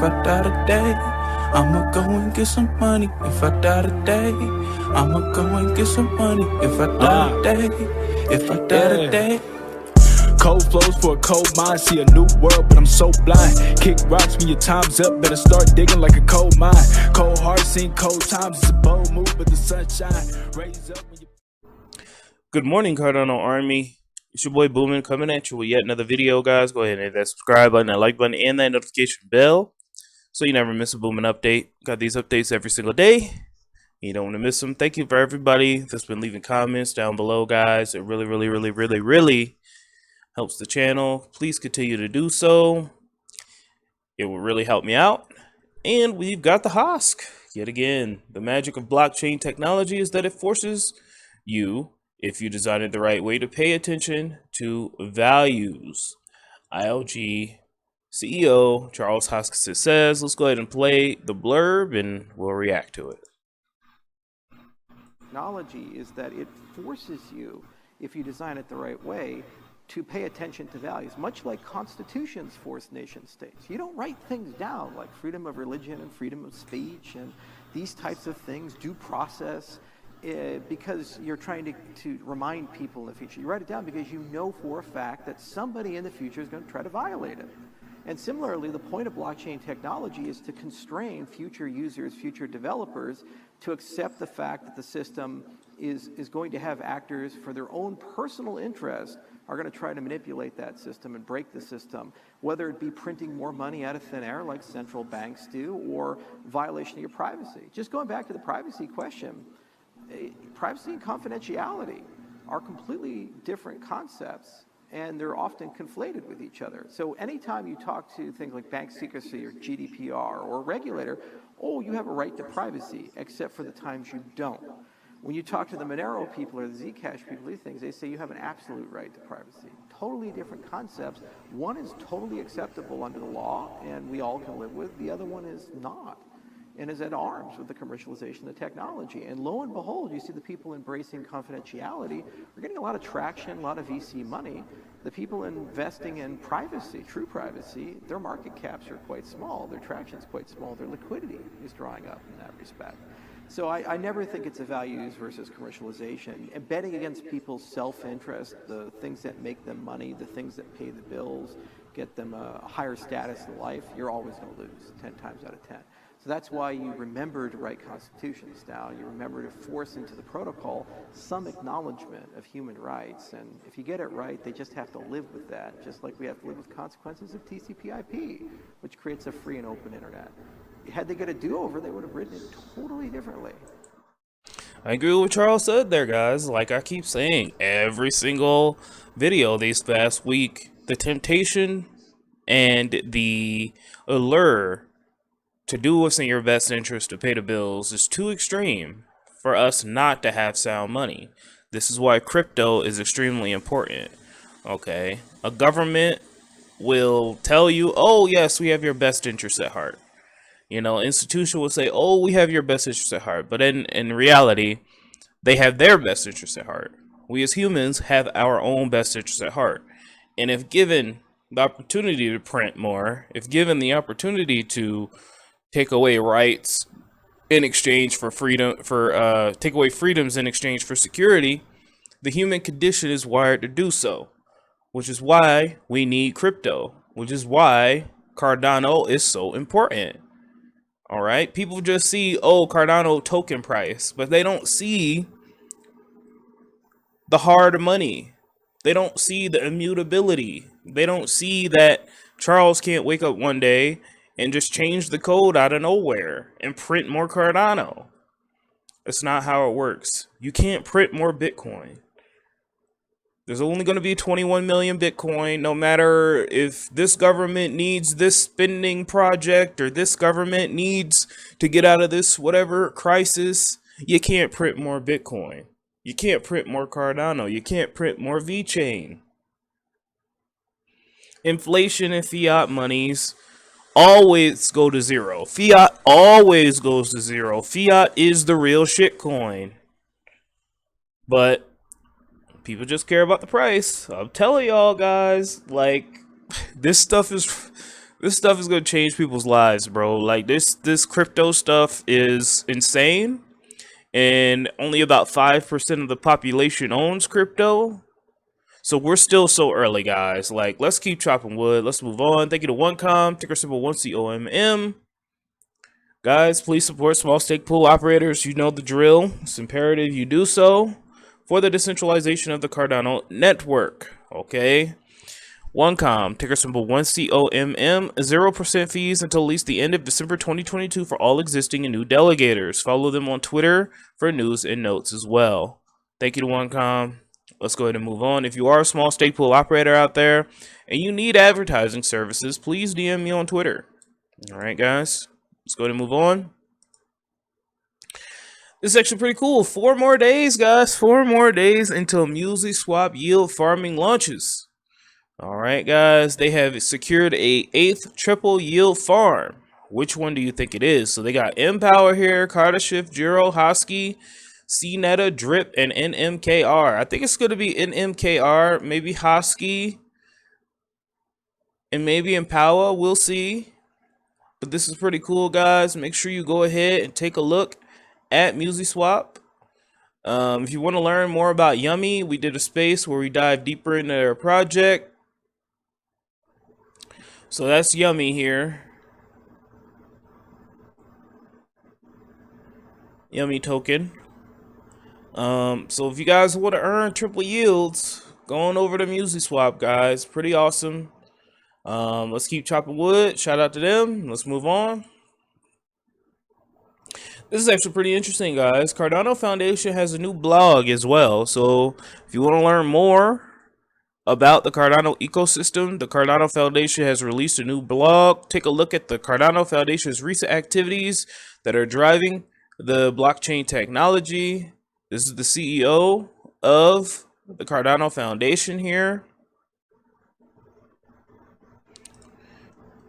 I die today, I'ma go and get some money. If I die today, I'ma go and get some money. If I die today, if I die today. Cold flows for a cold mind, see a new world, but I'm so blind. Kick rocks when your time's up, better start digging like a coal mine. Cold heart, seen cold times, it's a bold move, but the sunshine raise up when you... Good morning, Cardano Army. It's your boy Boomin coming at you with yet another video, guys. Go ahead and hit that subscribe button, that like button, and that notification bell so you never miss a Boomin update. Got these updates every single day. You don't want to miss them. Thank you for everybody that's been leaving comments down below, guys. It really helps the channel. Please continue to do so. It will really help me out. And we've got the IOHK yet again. The magic of blockchain technology is that it forces you, if you design it the right way, to pay attention to values. IOHK CEO Charles Hoskinson says, let's go ahead and play the blurb and we'll react to it. Technology is that it forces you, if you design it the right way, to pay attention to values, much like constitutions force nation states. You don't write things down like freedom of religion and freedom of speech and these types of things, due process, because you're trying to remind people in the future. You write it down because you know for a fact that somebody in the future is going to try to violate it. And similarly, the point of blockchain technology is to constrain future users, future developers, to accept the fact that the system is going to have actors for their own personal interest are going to try to manipulate that system and break the system, whether it be printing more money out of thin air like central banks do, or violation of your privacy. Just going back to the privacy question, privacy and confidentiality are completely different concepts, and they're often conflated with each other. So anytime you talk to things like bank secrecy or GDPR or a regulator, oh, you have a right to privacy, except for the times you don't. When you talk to the Monero people or the Zcash people, these things, they say you have an absolute right to privacy. Totally different concepts. One is totally acceptable under the law, and we all can live with. The other one is not, and is at arms with the commercialization of technology. And lo and behold, you see the people embracing confidentiality are getting a lot of traction, a lot of VC money. The people investing in privacy, true privacy, their market caps are quite small, their traction is quite small, their liquidity is drying up in that respect. So I never think it's a values versus commercialization. And betting against people's self-interest, the things that make them money, the things that pay the bills, get them a higher status in life, you're always going to lose 10 times out of 10. So that's why you remember to write constitutions down. You remember to force into the protocol some acknowledgement of human rights. And if you get it right, they just have to live with that, just like we have to live with consequences of TCP/IP, which creates a free and open internet. Had they got a do-over, they would have written it totally differently. I agree with what Charles said there, guys. Like I keep saying, every single video this past week, the temptation and the allure to do what's in your best interest to pay the bills is too extreme for us not to have sound money. This is why crypto is extremely important. Okay, a government will tell you, oh yes, we have your best interest at heart. You know, institution will say, oh, we have your best interest at heart. But in reality, they have their best interest at heart. We as humans have our own best interest at heart. And if given the opportunity to print more, if given the opportunity to take away rights in exchange for freedom, take away freedoms in exchange for security, the human condition is wired to do so. Which is why we need crypto. Which is why Cardano is so important. All right, people just see, oh, Cardano token price, but they don't see the hard money. They don't see the immutability. They don't see that Charles can't wake up one day and just change the code out of nowhere and print more Cardano. That's not how it works. You can't print more Bitcoin. There's only going to be 21 million Bitcoin, no matter if this government needs this spending project or this government needs to get out of this whatever crisis. You can't print more Bitcoin. You can't print more Cardano. You can't print more Vechain. Inflation and fiat monies always go to zero. Fiat always goes to zero. Fiat is the real shit coin. But people just care about the price. I'm telling y'all, guys, like, this stuff is This stuff is gonna change people's lives, bro. Like this crypto stuff is insane, and only about 5% of the population owns crypto. So we're still so early, guys. Like, let's keep chopping wood. Let's move on. Thank you to OneCom, ticker symbol 1COMM. Guys, please support small stake pool operators. You know the drill. It's imperative you do so for the decentralization of the Cardano network. Okay. OneCom, ticker symbol 1COMM, 0% fees until at least the end of December 2022 for all existing and new delegators. Follow them on Twitter for news and notes as well. Thank you to OneCom. Let's go ahead and move on. If you are a small stake pool operator out there and you need advertising services, please DM me on Twitter. All right, guys. Let's go ahead and move on. This is actually pretty cool. 4 more days, guys. 4 more days until MusieSwap yield farming launches. All right, guys. They have secured a 8th triple yield farm. Which one do you think it is? So they got Empower here, Cardashift, Jiro, Hosky, CNETA, Drip, and NMKR. I think it's going to be NMKR, maybe Hosky, and maybe Empower. We'll see. But this is pretty cool, guys. Make sure you go ahead and take a look at MusieSwap. If you want to learn more about Yummy, we did a space where we dive deeper into their project. So that's Yummy here. Yummy token. So if you guys want to earn triple yields, going over to MusieSwap, guys. Pretty awesome. Let's keep chopping wood. Shout out to them. Let's move on. This is actually pretty interesting, guys. Cardano Foundation has a new blog as well. So if you want to learn more about the Cardano ecosystem, the Cardano Foundation has released a new blog. Take a look at the Cardano Foundation's recent activities that are driving the blockchain technology. This is the CEO of the Cardano Foundation here.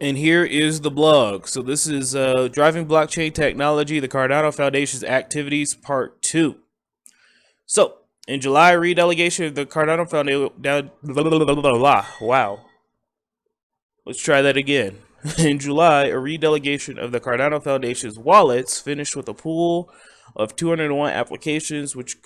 And here is the blog. So this is Driving Blockchain Technology, the Cardano Foundation's Activities, Part 2. So, in July, redelegation of the Cardano Foundation... Wow. Let's try that again. In July, a redelegation of the Cardano Foundation's wallets finished with a pool of 201 applications, which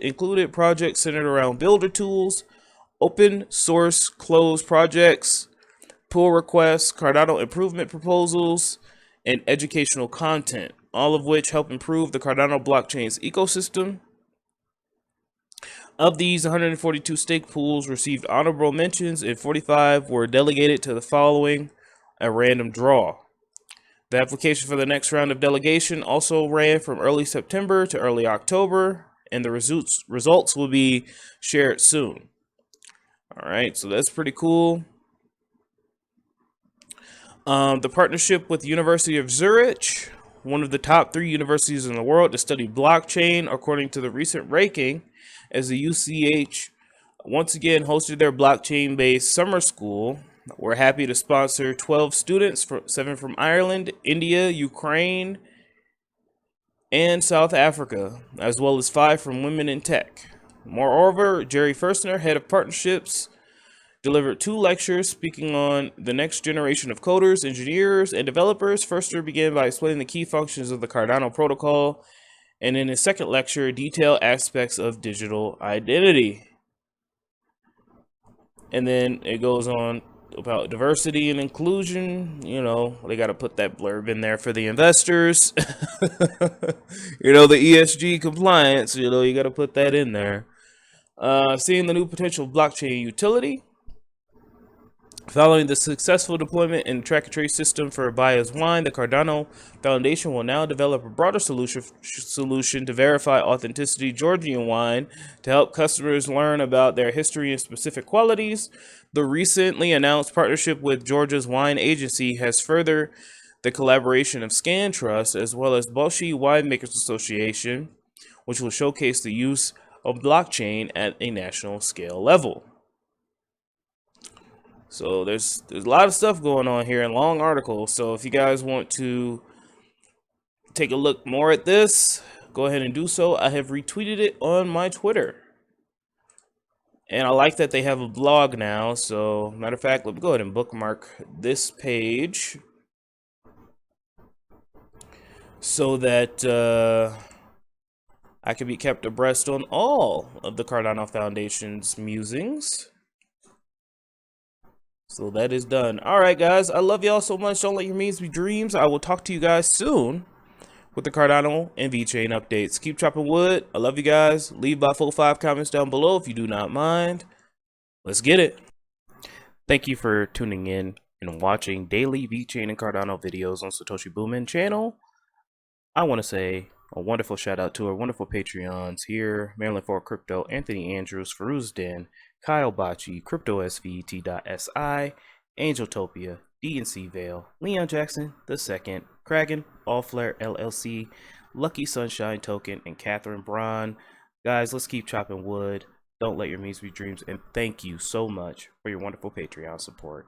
included projects centered around builder tools, open source closed projects, pull requests, Cardano improvement proposals, and educational content, all of which help improve the Cardano blockchain's ecosystem. Of these, 142 stake pools received honorable mentions and 45 were delegated to the following, a random draw. The application for the next round of delegation also ran from early September to early October, and the results will be shared soon. All right, so that's pretty cool. The partnership with the University of Zurich, one of the top 3 universities in the world to study blockchain, according to the recent ranking, as the UCH once again hosted their blockchain-based summer school. We're happy to sponsor 12 students, 7 from Ireland, India, Ukraine, and South Africa, as well as 5 from Women in Tech. Moreover, Jerry Firstner, head of partnerships, delivered 2 lectures speaking on the next generation of coders, engineers, and developers. Firstner began by explaining the key functions of the Cardano protocol, and in his second lecture, detailed aspects of digital identity. And then it goes on about diversity and inclusion. You know, they got to put that blurb in there for the investors. You know, the ESG compliance, you know, you got to put that in there. Seeing the new potential blockchain utility. Following the successful deployment and track and trace system for Baya's wine, the Cardano Foundation will now develop a broader solution to verify authenticity Georgian wine to help customers learn about their history and specific qualities. The recently announced partnership with Georgia's wine agency has furthered the collaboration of ScanTrust as well as Boshi Winemakers Association, which will showcase the use of blockchain at a national scale level. So there's a lot of stuff going on here in long articles. So if you guys want to take a look more at this, go ahead and do so. I have retweeted it on my Twitter. And I like that they have a blog now. So, matter of fact, let me go ahead and bookmark this page so that I can be kept abreast on all of the Cardano Foundation's musings. So that is done. All right, guys. I love y'all so much. Don't let your means be dreams. I will talk to you guys soon with the Cardano and Vechain updates. Keep chopping wood. I love you guys. Leave by 4-5 comments down below if you do not mind. Let's get it. Thank you for tuning in and watching daily Vechain and Cardano videos on Satoshi Boomin channel. I want to say a wonderful shout out to our wonderful Patreons here: Maryland for Crypto, Anthony Andrews, Faruz Den, Kyle Bocci, CryptoSVT.si, Angeltopia, DNC Vale, Leon Jackson II, Kragan, All Flare LLC, Lucky Sunshine Token, and Catherine Braun. Guys, let's keep chopping wood. Don't let your means be dreams, and thank you so much for your wonderful Patreon support.